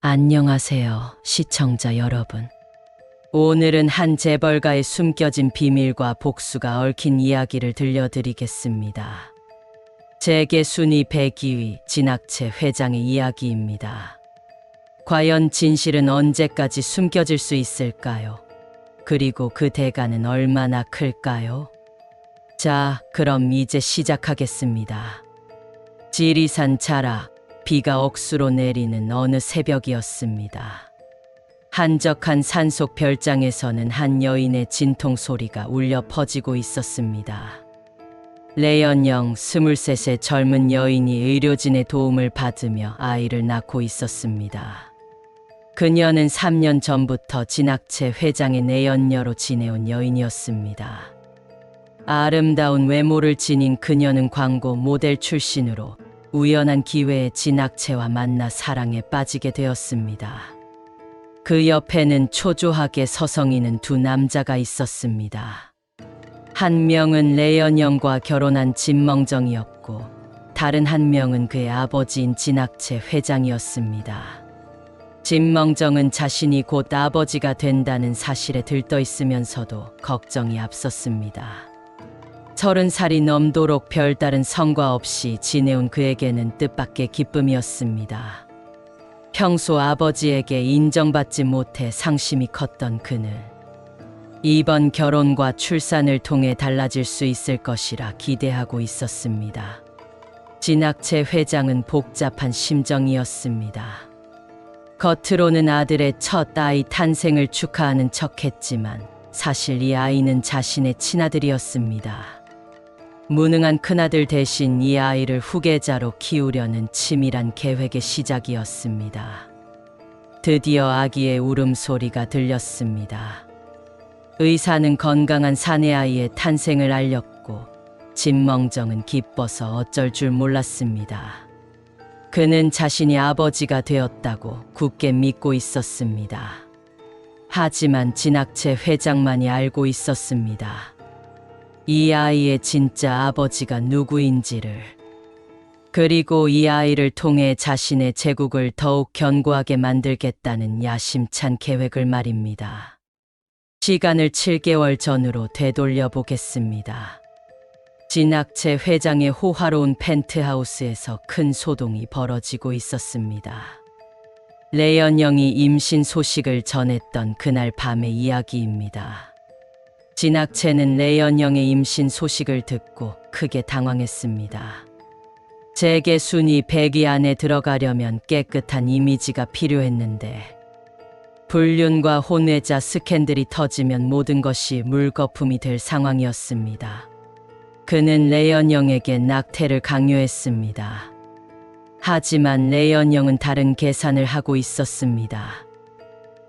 안녕하세요, 시청자 여러분. 오늘은 한 재벌가의 숨겨진 비밀과 복수가 얽힌 이야기를 들려드리겠습니다. 재계 순위 102위 진학채 회장의 이야기입니다. 과연 진실은 언제까지 숨겨질 수 있을까요? 그리고 그 대가는 얼마나 클까요? 자, 그럼 이제 시작하겠습니다. 지리산 자락, 비가 억수로 내리는 어느 새벽이었습니다. 한적한 산속 별장에서는 한 여인의 진통 소리가 울려 퍼지고 있었습니다. 레연영 23의 젊은 여인이 의료진의 도움을 받으며 아이를 낳고 있었습니다. 그녀는 3년 전부터 진학채 회장의 내연녀로 지내온 여인이었습니다. 아름다운 외모를 지닌 그녀는 광고 모델 출신으로 우연한 기회에 진학채와 만나 사랑에 빠지게 되었습니다. 그 옆에는 초조하게 서성이는 두 남자가 있었습니다. 한 명은 레연영과 결혼한 진멍정이었고 다른 한 명은 그의 아버지인 진학채 회장이었습니다. 진멍정은 자신이 곧 아버지가 된다는 사실에 들떠 있으면서도 걱정이 앞섰습니다. 30살이 넘도록 별다른 성과 없이 지내온 그에게는 뜻밖의 기쁨이었습니다. 평소 아버지에게 인정받지 못해 상심이 컸던 그는 이번 결혼과 출산을 통해 달라질 수 있을 것이라 기대하고 있었습니다. 진학채 회장은 복잡한 심정이었습니다. 겉으로는 아들의 첫 아이 탄생을 축하하는 척했지만 사실 이 아이는 자신의 친아들이었습니다. 무능한 큰아들 대신 이 아이를 후계자로 키우려는 치밀한 계획의 시작이었습니다. 드디어 아기의 울음소리가 들렸습니다. 의사는 건강한 사내아이의 탄생을 알렸고 진멍정은 기뻐서 어쩔 줄 몰랐습니다. 그는 자신이 아버지가 되었다고 굳게 믿고 있었습니다. 하지만 진학채 회장만이 알고 있었습니다. 이 아이의 진짜 아버지가 누구인지를, 그리고 이 아이를 통해 자신의 제국을 더욱 견고하게 만들겠다는 야심찬 계획을 말입니다. 시간을 7개월 전으로 되돌려 보겠습니다. 진학채 회장의 호화로운 펜트하우스에서 큰 소동이 벌어지고 있었습니다. 레연영이 임신 소식을 전했던 그날 밤의 이야기입니다. 진학채는 레연영의 임신 소식을 듣고 크게 당황했습니다. 재계 순위 100위 안에 들어가려면 깨끗한 이미지가 필요했는데 불륜과 혼외자 스캔들이 터지면 모든 것이 물거품이 될 상황이었습니다. 그는 레연영에게 낙태를 강요했습니다. 하지만 레연영은 다른 계산을 하고 있었습니다.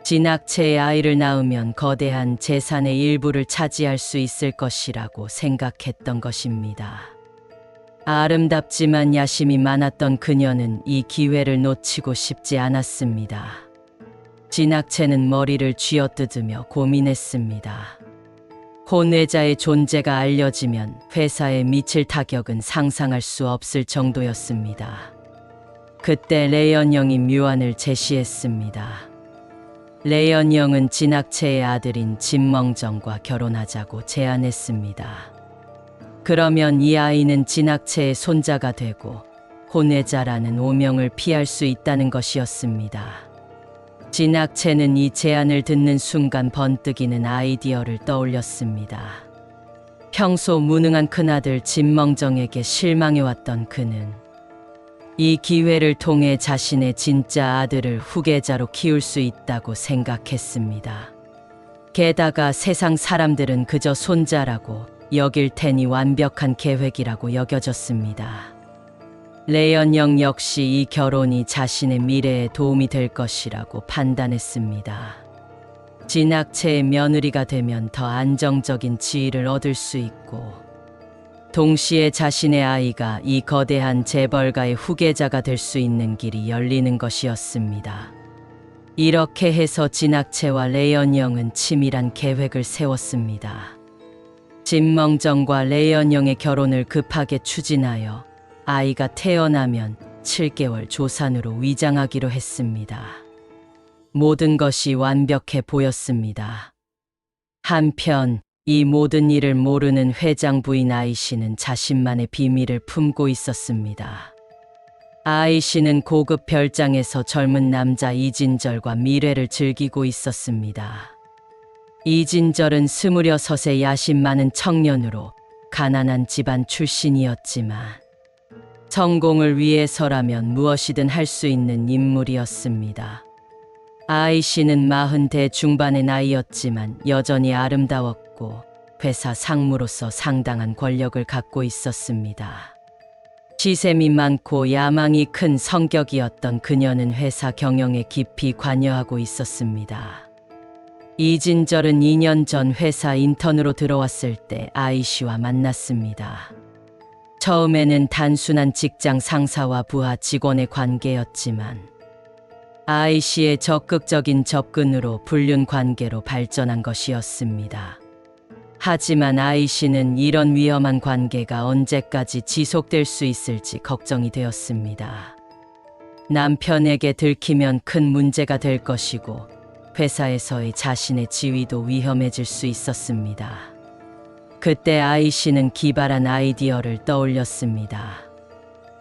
진학채의 아이를 낳으면 거대한 재산의 일부를 차지할 수 있을 것이라고 생각했던 것입니다. 아름답지만 야심이 많았던 그녀는 이 기회를 놓치고 싶지 않았습니다. 진학채는 머리를 쥐어뜯으며 고민했습니다. 혼외자의 존재가 알려지면 회사에 미칠 타격은 상상할 수 없을 정도였습니다. 그때 레연영이 묘안을 제시했습니다. 레연영은 진학채의 아들인 진멍정과 결혼하자고 제안했습니다. 그러면 이 아이는 진학채의 손자가 되고 혼외자라는 오명을 피할 수 있다는 것이었습니다. 진학채는 이 제안을 듣는 순간 번뜩이는 아이디어를 떠올렸습니다. 평소 무능한 큰아들 진멍정에게 실망해왔던 그는 이 기회를 통해 자신의 진짜 아들을 후계자로 키울 수 있다고 생각했습니다. 게다가 세상 사람들은 그저 손자라고 여길 테니 완벽한 계획이라고 여겨졌습니다. 레연영 역시 이 결혼이 자신의 미래에 도움이 될 것이라고 판단했습니다. 진학채의 며느리가 되면 더 안정적인 지위를 얻을 수 있고 동시에 자신의 아이가 이 거대한 재벌가의 후계자가 될 수 있는 길이 열리는 것이었습니다. 이렇게 해서 진학채와 레연영은 치밀한 계획을 세웠습니다. 진멍정과 레연영의 결혼을 급하게 추진하여 아이가 태어나면 7개월 조산으로 위장하기로 했습니다. 모든 것이 완벽해 보였습니다. 한편 이 모든 일을 모르는 회장 부인 아이 씨는 자신만의 비밀을 품고 있었습니다. 아이 씨는 고급 별장에서 젊은 남자 이진절과 미래를 즐기고 있었습니다. 이진절은 26의 야심 많은 청년으로 가난한 집안 출신이었지만 성공을 위해서라면 무엇이든 할 수 있는 인물이었습니다. 아이 씨는 40대 중반의 나이였지만 여전히 아름다웠고 회사 상무로서 상당한 권력을 갖고 있었습니다. 시샘이 많고 야망이 큰 성격이었던 그녀는 회사 경영에 깊이 관여하고 있었습니다. 이진절은 2년 전 회사 인턴으로 들어왔을 때 아이 씨와 만났습니다. 처음에는 단순한 직장 상사와 부하 직원의 관계였지만 아이 씨의 적극적인 접근으로 불륜 관계로 발전한 것이었습니다. 하지만 아이 씨는 이런 위험한 관계가 언제까지 지속될 수 있을지 걱정이 되었습니다. 남편에게 들키면 큰 문제가 될 것이고 회사에서의 자신의 지위도 위험해질 수 있었습니다. 그때 아이 씨는 기발한 아이디어를 떠올렸습니다.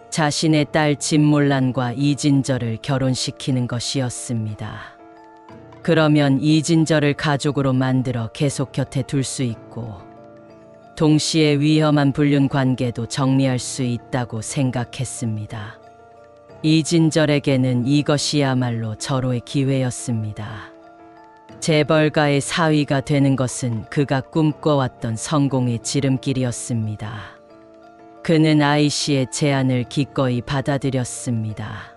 자신의 딸 진몰란과 이진절을 결혼시키는 것이었습니다. 그러면 이진절을 가족으로 만들어 계속 곁에 둘 수 있고 동시에 위험한 불륜 관계도 정리할 수 있다고 생각했습니다. 이진절에게는 이것이야말로 절호의 기회였습니다. 재벌가의 사위가 되는 것은 그가 꿈꿔왔던 성공의 지름길이었습니다. 그는 아이 씨의 제안을 기꺼이 받아들였습니다.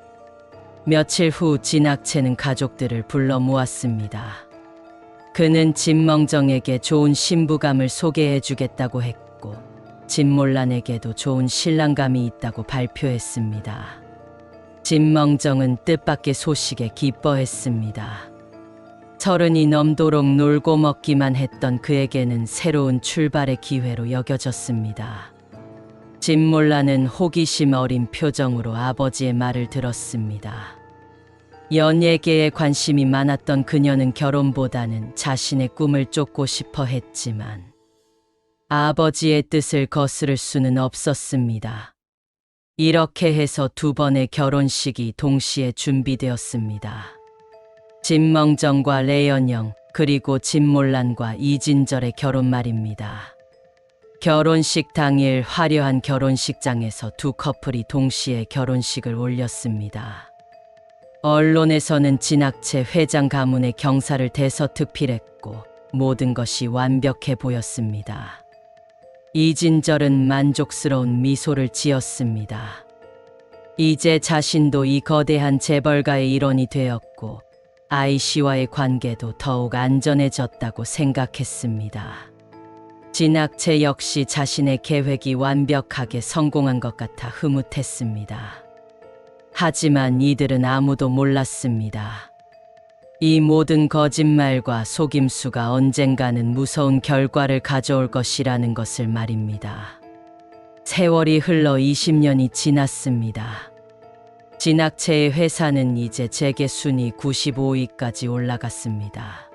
며칠 후 진학채는 가족들을 불러 모았습니다. 그는 진멍정에게 좋은 신부감을 소개해주겠다고 했고 진몰란에게도 좋은 신랑감이 있다고 발표했습니다. 진멍정은 뜻밖의 소식에 기뻐했습니다. 30이 넘도록 놀고 먹기만 했던 그에게는 새로운 출발의 기회로 여겨졌습니다. 진몰란은 호기심 어린 표정으로 아버지의 말을 들었습니다. 연예계에 관심이 많았던 그녀는 결혼보다는 자신의 꿈을 쫓고 싶어 했지만 아버지의 뜻을 거스를 수는 없었습니다. 이렇게 해서 2번의 결혼식이 동시에 준비되었습니다. 진멍정과 레연영 그리고 진몰란과 이진절의 결혼 말입니다. 결혼식 당일 화려한 결혼식장에서 2 커플이 동시에 결혼식을 올렸습니다. 언론에서는 진학채 회장 가문의 경사를 대서특필했고 모든 것이 완벽해 보였습니다. 이진절은 만족스러운 미소를 지었습니다. 이제 자신도 이 거대한 재벌가의 일원이 되었고 아이 씨와의 관계도 더욱 안전해졌다고 생각했습니다. 진학채 역시 자신의 계획이 완벽하게 성공한 것 같아 흐뭇했습니다. 하지만 이들은 아무도 몰랐습니다. 이 모든 거짓말과 속임수가 언젠가는 무서운 결과를 가져올 것이라는 것을 말입니다. 세월이 흘러 20년이 지났습니다. 진학채의 회사는 이제 재계 순위 95위까지 올라갔습니다.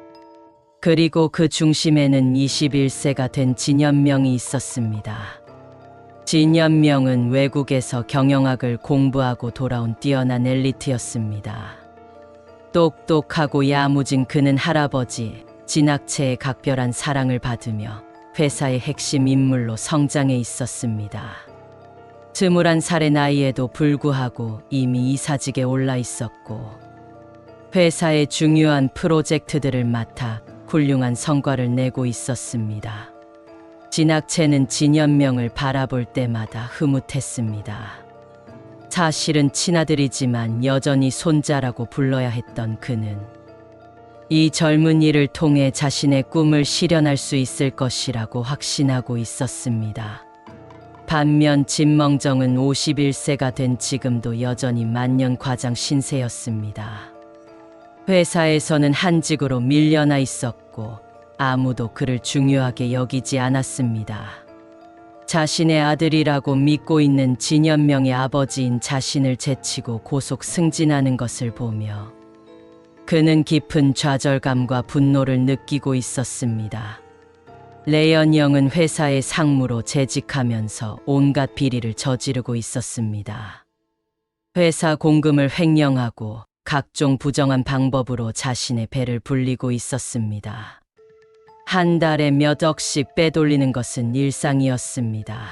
그리고 그 중심에는 21세가 된 진현명이 있었습니다. 진현명은 외국에서 경영학을 공부하고 돌아온 뛰어난 엘리트였습니다. 똑똑하고 야무진 그는 할아버지 진학채의 각별한 사랑을 받으며 회사의 핵심 인물로 성장해 있었습니다. 21살의 나이에도 불구하고 이미 이사직에 올라 있었고 회사의 중요한 프로젝트들을 맡아 훌륭한 성과를 내고 있었습니다. 진학채는 진현명을 바라볼 때마다 흐뭇했습니다. 사실은 친아들이지만 여전히 손자라고 불러야 했던 그는 이 젊은이를 통해 자신의 꿈을 실현할 수 있을 것이라고 확신하고 있었습니다. 반면 진멍정은 51세가 된 지금도 여전히 만년과장 신세였습니다. 회사에서는 한직으로 밀려나 있었고 아무도 그를 중요하게 여기지 않았습니다. 자신의 아들이라고 믿고 있는 진현명의 아버지인 자신을 제치고 고속 승진하는 것을 보며 그는 깊은 좌절감과 분노를 느끼고 있었습니다. 레연영은 회사의 상무로 재직하면서 온갖 비리를 저지르고 있었습니다. 회사 공금을 횡령하고 각종 부정한 방법으로 자신의 배를 불리고 있었습니다. 한 달에 몇 억씩 빼돌리는 것은 일상이었습니다.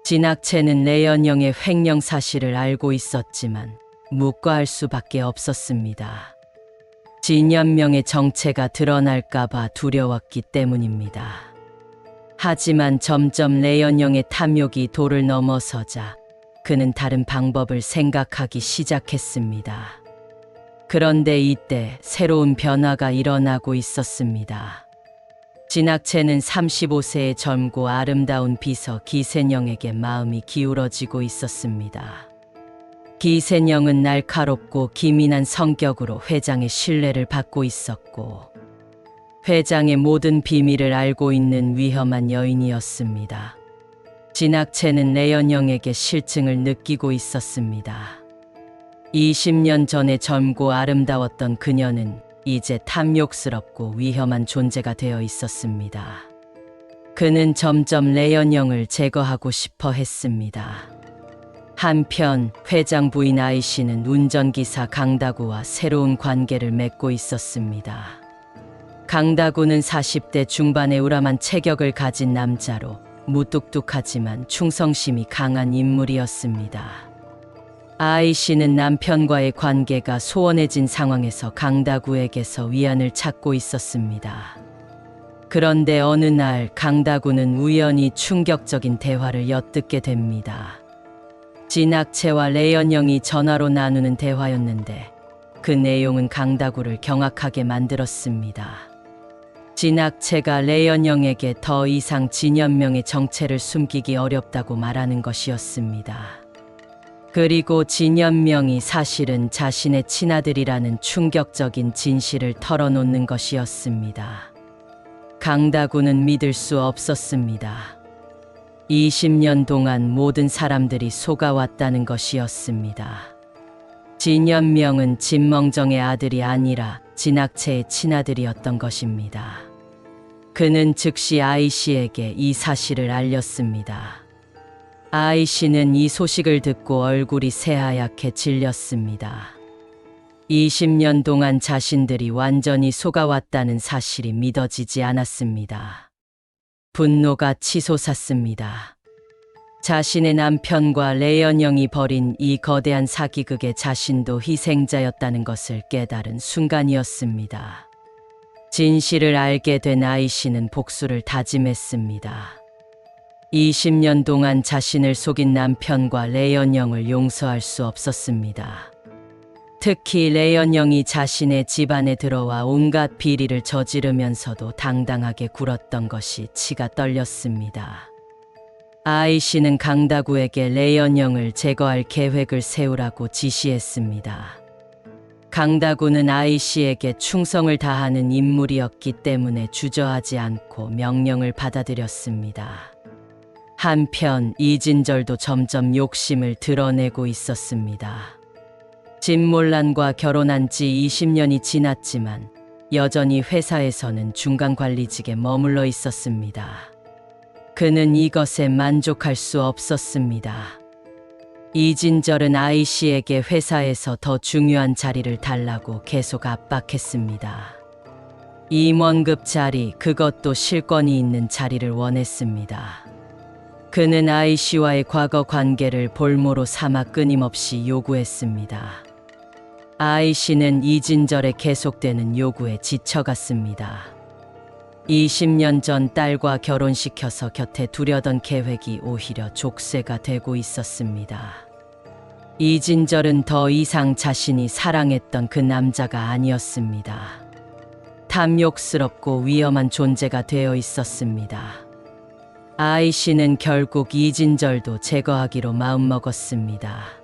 진학채는 레연영의 횡령 사실을 알고 있었지만 묵과할 수밖에 없었습니다. 진연명의 정체가 드러날까봐 두려웠기 때문입니다. 하지만 점점 레연영의 탐욕이 도를 넘어서자 그는 다른 방법을 생각하기 시작했습니다. 그런데 이때 새로운 변화가 일어나고 있었습니다. 진학채는 35세의 젊고 아름다운 비서 기센영에게 마음이 기울어지고 있었습니다. 기센영은 날카롭고 기민한 성격으로 회장의 신뢰를 받고 있었고 회장의 모든 비밀을 알고 있는 위험한 여인이었습니다. 진학채는 레연영에게 실증을 느끼고 있었습니다. 20년 전에 젊고 아름다웠던 그녀는 이제 탐욕스럽고 위험한 존재가 되어 있었습니다. 그는 점점 레연영을 제거하고 싶어 했습니다. 한편 회장 부인 아이씨는 운전기사 강다구와 새로운 관계를 맺고 있었습니다. 강다구는 40대 중반의 우람한 체격을 가진 남자로 무뚝뚝하지만 충성심이 강한 인물이었습니다. 아이씨는 남편과의 관계가 소원해진 상황에서 강다구에게서 위안을 찾고 있었습니다. 그런데 어느 날 강다구는 우연히 충격적인 대화를 엿듣게 됩니다. 진학채와 레연영이 전화로 나누는 대화였는데 그 내용은 강다구를 경악하게 만들었습니다. 진학채가 레연영에게 더 이상 진연명의 정체를 숨기기 어렵다고 말하는 것이었습니다. 그리고 진연명이 사실은 자신의 친아들이라는 충격적인 진실을 털어놓는 것이었습니다. 강다구는 믿을 수 없었습니다. 20년 동안 모든 사람들이 속아왔다는 것이었습니다. 진연명은 진멍정의 아들이 아니라 진학채의 친아들이었던 것입니다. 그는 즉시 아이씨에게 이 사실을 알렸습니다. 아이씨는 이 소식을 듣고 얼굴이 새하얗게 질렸습니다. 20년 동안 자신들이 완전히 속아왔다는 사실이 믿어지지 않았습니다. 분노가 치솟았습니다. 자신의 남편과 레연영이 벌인 이 거대한 사기극에 자신도 희생자였다는 것을 깨달은 순간이었습니다. 진실을 알게 된 아이씨는 복수를 다짐했습니다. 20년 동안 자신을 속인 남편과 레연영을 용서할 수 없었습니다. 특히 레연영이 자신의 집안에 들어와 온갖 비리를 저지르면서도 당당하게 굴었던 것이 치가 떨렸습니다. 아이씨는 강다구에게 레연영을 제거할 계획을 세우라고 지시했습니다. 강다구는 아이씨에게 충성을 다하는 인물이었기 때문에 주저하지 않고 명령을 받아들였습니다. 한편 이진절도 점점 욕심을 드러내고 있었습니다. 진몰란과 결혼한 지 20년이 지났지만 여전히 회사에서는 중간관리직에 머물러 있었습니다. 그는 이것에 만족할 수 없었습니다. 이진절은 아이씨에게 회사에서 더 중요한 자리를 달라고 계속 압박했습니다. 임원급 자리, 그것도 실권이 있는 자리를 원했습니다. 그는 아이씨와의 과거 관계를 볼모로 삼아 끊임없이 요구했습니다. 아이씨는 이진절의 계속되는 요구에 지쳐갔습니다. 20년 전 딸과 결혼시켜서 곁에 두려던 계획이 오히려 족쇄가 되고 있었습니다. 이진절은 더 이상 자신이 사랑했던 그 남자가 아니었습니다. 탐욕스럽고 위험한 존재가 되어 있었습니다. 아이씨는 결국 이진절도 제거하기로 마음먹었습니다.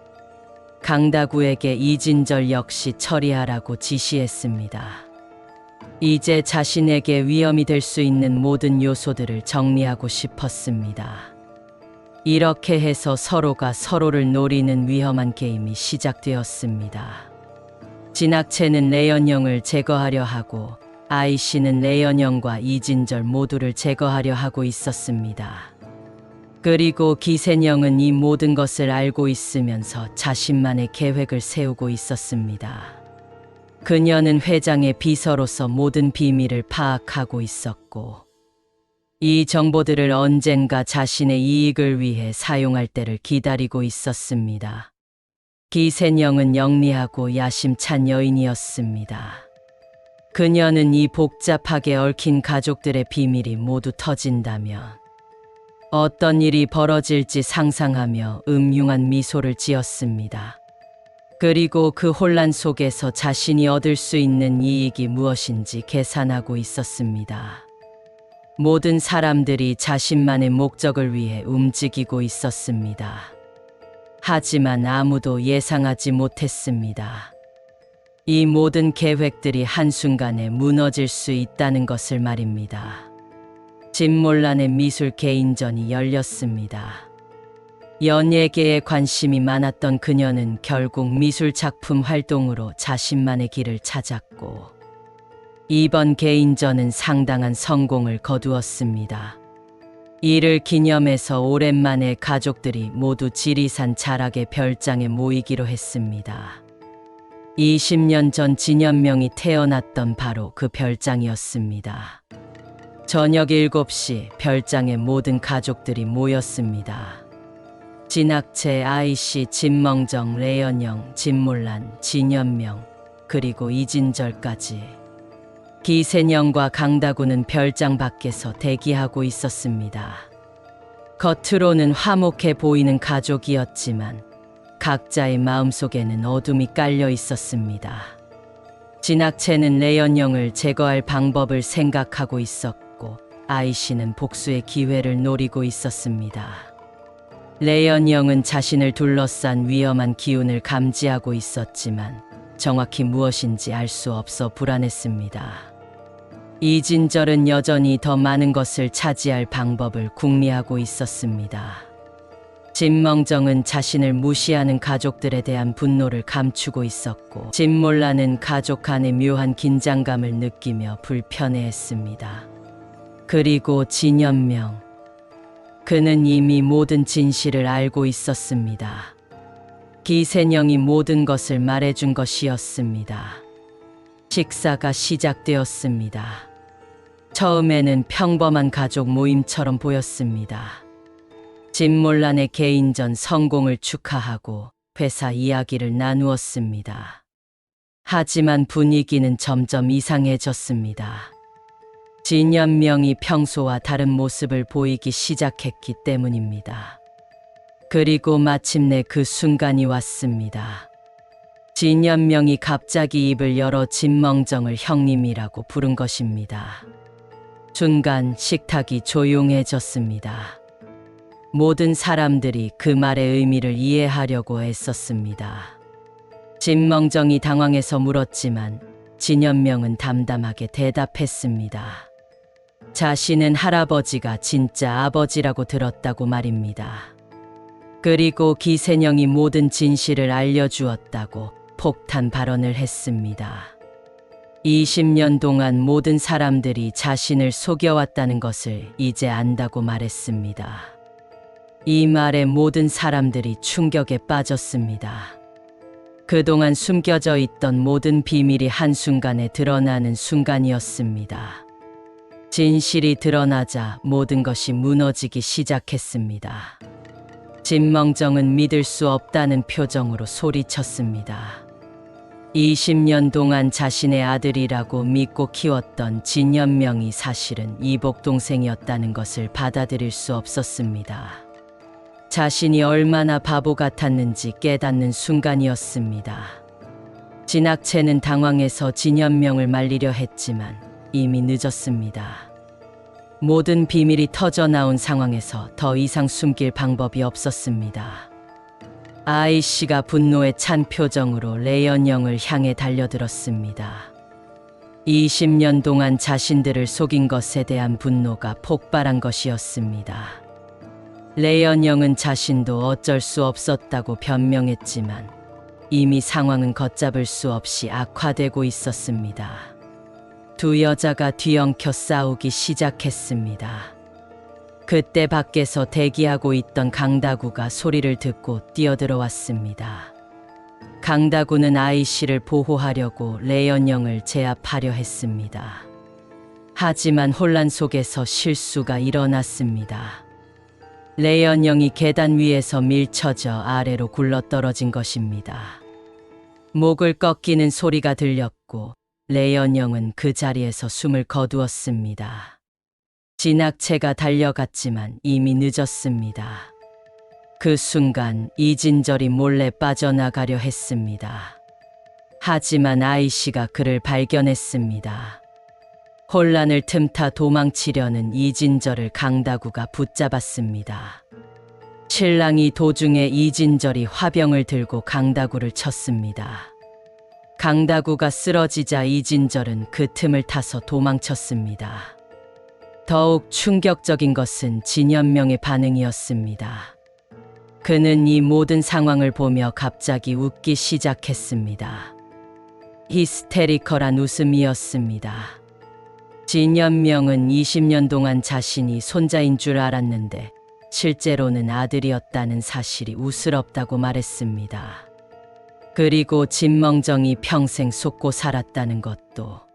강다구에게 이진절 역시 처리하라고 지시했습니다. 이제 자신에게 위험이 될 수 있는 모든 요소들을 정리하고 싶었습니다. 이렇게 해서 서로가 서로를 노리는 위험한 게임이 시작되었습니다. 진학채는 레연영을 제거하려 하고 아이씨는 레연영과 이진절 모두를 제거하려 하고 있었습니다. 그리고 기센영은 이 모든 것을 알고 있으면서 자신만의 계획을 세우고 있었습니다. 그녀는 회장의 비서로서 모든 비밀을 파악하고 있었고 이 정보들을 언젠가 자신의 이익을 위해 사용할 때를 기다리고 있었습니다. 기센영은 영리하고 야심찬 여인이었습니다. 그녀는 이 복잡하게 얽힌 가족들의 비밀이 모두 터진다면 어떤 일이 벌어질지 상상하며 음흉한 미소를 지었습니다. 그리고 그 혼란 속에서 자신이 얻을 수 있는 이익이 무엇인지 계산하고 있었습니다. 모든 사람들이 자신만의 목적을 위해 움직이고 있었습니다. 하지만 아무도 예상하지 못했습니다. 이 모든 계획들이 한순간에 무너질 수 있다는 것을 말입니다. 진몰란의 미술 개인전이 열렸습니다. 연예계에 관심이 많았던 그녀는 결국 미술 작품 활동으로 자신만의 길을 찾았고 이번 개인전은 상당한 성공을 거두었습니다. 이를 기념해서 오랜만에 가족들이 모두 지리산 자락의 별장에 모이기로 했습니다. 20년 전 진연명이 태어났던 바로 그 별장이었습니다. 저녁 7시 별장에 모든 가족들이 모였습니다. 진학채, 아이씨, 진멍정, 레연영, 진몰란, 진연명, 그리고 이진절까지. 기센영과 강다구는 별장 밖에서 대기하고 있었습니다. 겉으로는 화목해 보이는 가족이었지만 각자의 마음속에는 어둠이 깔려 있었습니다. 진학채는 레연영을 제거할 방법을 생각하고 있었고 아이씨는 복수의 기회를 노리고 있었습니다. 레연영은 자신을 둘러싼 위험한 기운을 감지하고 있었지만 정확히 무엇인지 알 수 없어 불안했습니다. 이진절은 여전히 더 많은 것을 차지할 방법을 궁리하고 있었습니다. 진멍정은 자신을 무시하는 가족들에 대한 분노를 감추고 있었고 진몰라는 가족 간의 묘한 긴장감을 느끼며 불편해했습니다. 그리고 진연명, 그는 이미 모든 진실을 알고 있었습니다. 기센영이 모든 것을 말해준 것이었습니다. 식사가 시작되었습니다. 처음에는 평범한 가족 모임처럼 보였습니다. 진몰란의 개인전 성공을 축하하고 회사 이야기를 나누었습니다. 하지만 분위기는 점점 이상해졌습니다. 진연명이 평소와 다른 모습을 보이기 시작했기 때문입니다. 그리고 마침내 그 순간이 왔습니다. 진연명이 갑자기 입을 열어 진멍정을 형님이라고 부른 것입니다. 순간 식탁이 조용해졌습니다. 모든 사람들이 그 말의 의미를 이해하려고 애썼습니다. 진멍정이 당황해서 물었지만 진연명은 담담하게 대답했습니다. 자신은 할아버지가 진짜 아버지라고 들었다고 말입니다. 그리고 기센영이 모든 진실을 알려주었다고 폭탄 발언을 했습니다. 20년 동안 모든 사람들이 자신을 속여왔다는 것을 이제 안다고 말했습니다. 이 말에 모든 사람들이 충격에 빠졌습니다. 그동안 숨겨져 있던 모든 비밀이 한순간에 드러나는 순간이었습니다. 진실이 드러나자 모든 것이 무너지기 시작했습니다. 진멍정은 믿을 수 없다는 표정으로 소리쳤습니다. 20년 동안 자신의 아들이라고 믿고 키웠던 진연명이 사실은 이복 동생이었다는 것을 받아들일 수 없었습니다. 자신이 얼마나 바보 같았는지 깨닫는 순간이었습니다. 진학채는 당황해서 진연명을 말리려 했지만 이미 늦었습니다. 모든 비밀이 터져나온 상황에서 더 이상 숨길 방법이 없었습니다. 아이씨가 분노에 찬 표정으로 레연영을 향해 달려들었습니다. 20년 동안 자신들을 속인 것에 대한 분노가 폭발한 것이었습니다. 레연영은 자신도 어쩔 수 없었다고 변명했지만 이미 상황은 걷잡을 수 없이 악화되고 있었습니다. 두 여자가 뒤엉켜 싸우기 시작했습니다. 그때 밖에서 대기하고 있던 강다구가 소리를 듣고 뛰어들어왔습니다. 강다구는 아이씨를 보호하려고 레연영을 제압하려 했습니다. 하지만 혼란 속에서 실수가 일어났습니다. 레연영이 계단 위에서 밀쳐져 아래로 굴러떨어진 것입니다. 목을 꺾이는 소리가 들렸고 레연영은 그 자리에서 숨을 거두었습니다. 진학채가 달려갔지만 이미 늦었습니다. 그 순간 이진절이 몰래 빠져나가려 했습니다. 하지만 아이씨가 그를 발견했습니다. 혼란을 틈타 도망치려는 이진절을 강다구가 붙잡았습니다. 신랑이 도중에 이진절이 화병을 들고 강다구를 쳤습니다. 강다구가 쓰러지자 이진절은 그 틈을 타서 도망쳤습니다. 더욱 충격적인 것은 진연명의 반응이었습니다. 그는 이 모든 상황을 보며 갑자기 웃기 시작했습니다. 히스테리컬한 웃음이었습니다. 진연명은 20년 동안 자신이 손자인 줄 알았는데 실제로는 아들이었다는 사실이 우스럽다고 말했습니다. 그리고 진멍정이 평생 속고 살았다는 것도